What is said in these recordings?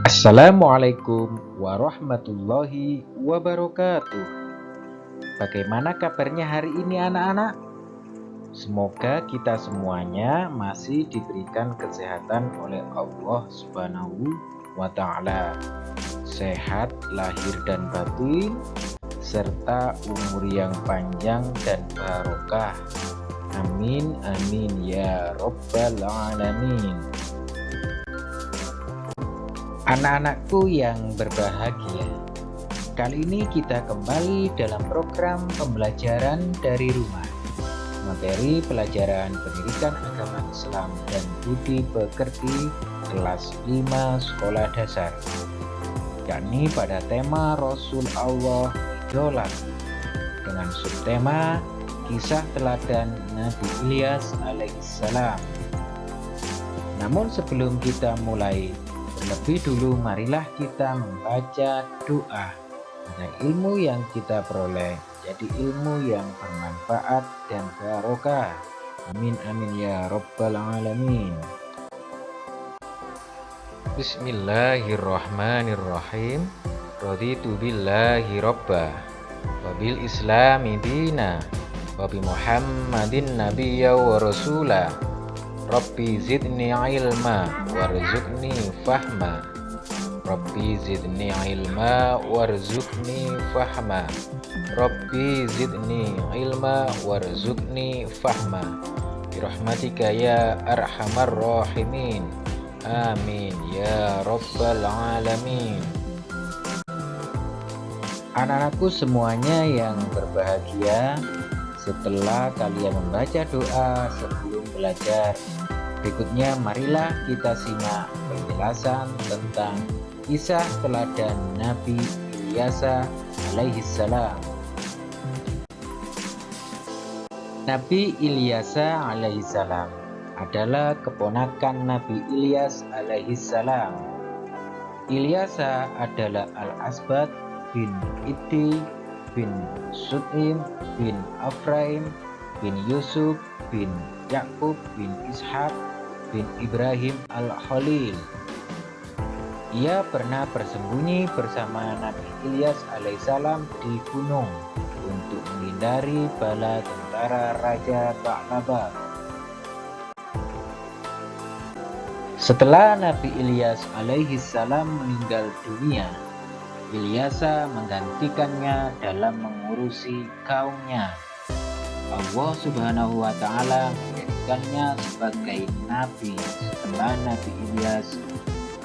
Assalamualaikum warahmatullahi wabarakatuh. Bagaimana kabarnya hari ini anak-anak? Semoga kita semuanya masih diberikan kesehatan oleh Allah Subhanahu wa Ta'ala. Sehat lahir dan batin, serta umur yang panjang dan barokah. Amin amin ya Rabbal alamin. Anak-anakku yang berbahagia, kali ini kita kembali dalam program pembelajaran dari rumah. Materi pelajaran pendidikan agama Islam dan budi pekerti kelas 5 sekolah dasar, yakni pada tema Rasul Allah Idola, dengan subtema kisah teladan Nabi Ilyas alaihissalam. Namun sebelum kita mulai, terlebih dulu marilah kita membaca doa agar ilmu yang kita peroleh jadi ilmu yang bermanfaat dan barokah. Amin amin ya Rabbal alamin. Bismillahirrahmanirrahim. Raditu billahi robba wa bil islami dina wa bi Muhammadin nabiyya wa rasula. Rabbi zidni ilma warzuqni fahma. Rabbi zidni ilma warzuqni fahma. Rabbi zidni ilma warzuqni fahma. Birahmatika ya arhamar rahimin. Amin ya Rabbal alamin. Anak-anakku semuanya yang berbahagia, setelah kalian membaca doa sebelum belajar, berikutnya marilah kita simak penjelasan tentang kisah teladan Nabi Ilyas alaihissalam. Nabi Ilyas alaihissalam adalah keponakan Nabi Ilyas alaihissalam. Ilyas adalah Al-Asbad bin Iddi bin Sud'im bin Afraim bin Yusuf bin Yakub bin Ishak bin Ibrahim al-Khalil. Ia pernah bersembunyi bersama Nabi Ilyas alaihissalam di gunung untuk menghindari bala tentara Raja Ba'labak. Setelah Nabi Ilyas alaihissalam meninggal dunia, Ilyas menggantikannya dalam mengurusi kaumnya. Allah Subhanahu wa Ta'ala menjadikannya sebagai nabi setelah Nabi Ilyas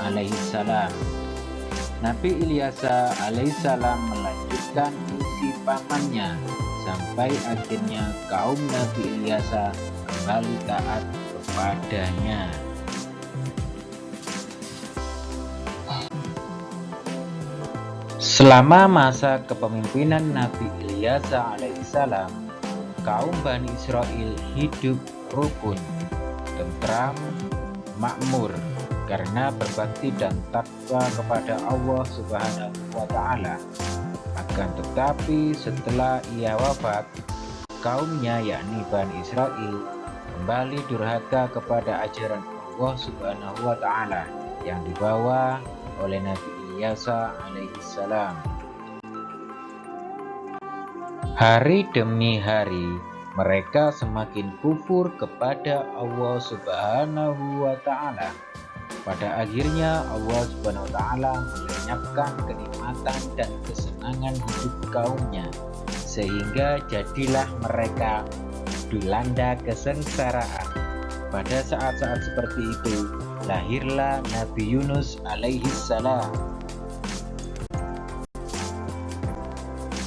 alaihissalam. Nabi Ilyas alaihissalam melanjutkan misi pamannya sampai akhirnya kaum Nabi Ilyas kembali taat kepadanya. Selama masa kepemimpinan Nabi Ilyas alaihissalam, kaum Bani Israel hidup rukun, tentram, makmur karena berbakti dan takwa kepada Allah Subhanahu wa Ta'ala. Akan tetapi setelah ia wafat, kaumnya yakni Bani Israel kembali durhaka kepada ajaran Allah Subhanahu wa Ta'ala yang dibawa oleh Nabi Ilyas alaihissalam. Hari demi hari mereka semakin kufur kepada Allah Subhanahu wa Ta'ala. Pada akhirnya Allah Subhanahu wa Ta'ala melenyapkan kenikmatan dan kesenangan hidup kaumnya, sehingga jadilah mereka dilanda kesengsaraan. Pada saat-saat seperti itu lahirlah Nabi Yunus alaihissalam.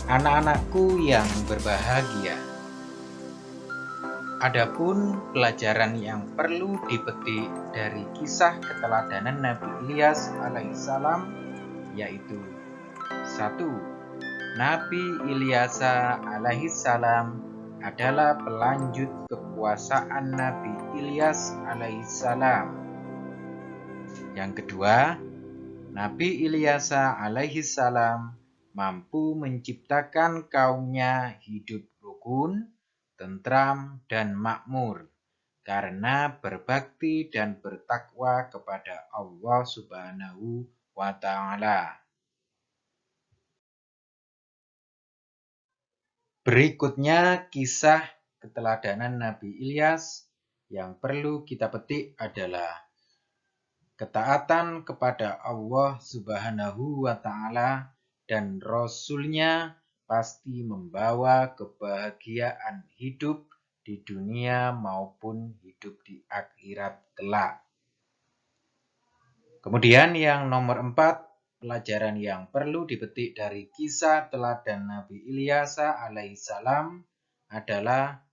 Anak-anakku yang berbahagia, adapun pelajaran yang perlu dipetik dari kisah keteladanan Nabi Ilyas alaihissalam yaitu 1. Nabi Ilyas alaihissalam adalah pelanjut kekuasaan Nabi Ilyas alaihissalam. Yang kedua, Nabi Ilyas alaihissalam mampu menciptakan kaumnya hidup rukun, tentram, dan makmur karena berbakti dan bertakwa kepada Allah Subhanahu wa Ta'ala. Berikutnya kisah keteladanan Nabi Ilyas yang perlu kita petik adalah ketaatan kepada Allah Subhanahu wa Ta'ala dan Rasul-Nya pasti membawa kebahagiaan hidup di dunia maupun hidup di akhirat kelak. Kemudian yang nomor 4, pelajaran yang perlu dipetik dari kisah teladan Nabi Ilyas alaihissalam adalah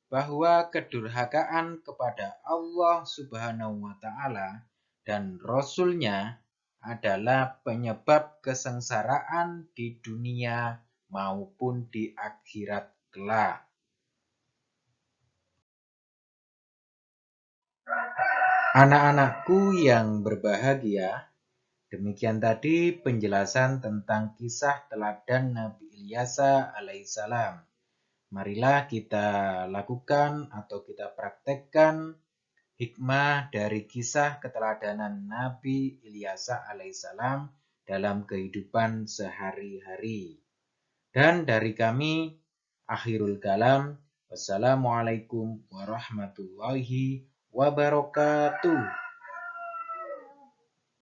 bahwa kedurhakaan kepada Allah Subhanahu wa Ta'ala dan Rasul-Nya adalah penyebab kesengsaraan di dunia maupun di akhirat kelak. Anak-anakku yang berbahagia, demikian tadi penjelasan tentang kisah teladan Nabi Ilyas alaihissalam. Marilah kita lakukan atau kita praktekkan hikmah dari kisah keteladanan Nabi Ilyas alaihissalam dalam kehidupan sehari-hari. Dan dari kami, akhirul kalam, wassalamualaikum warahmatullahi wabarakatuh.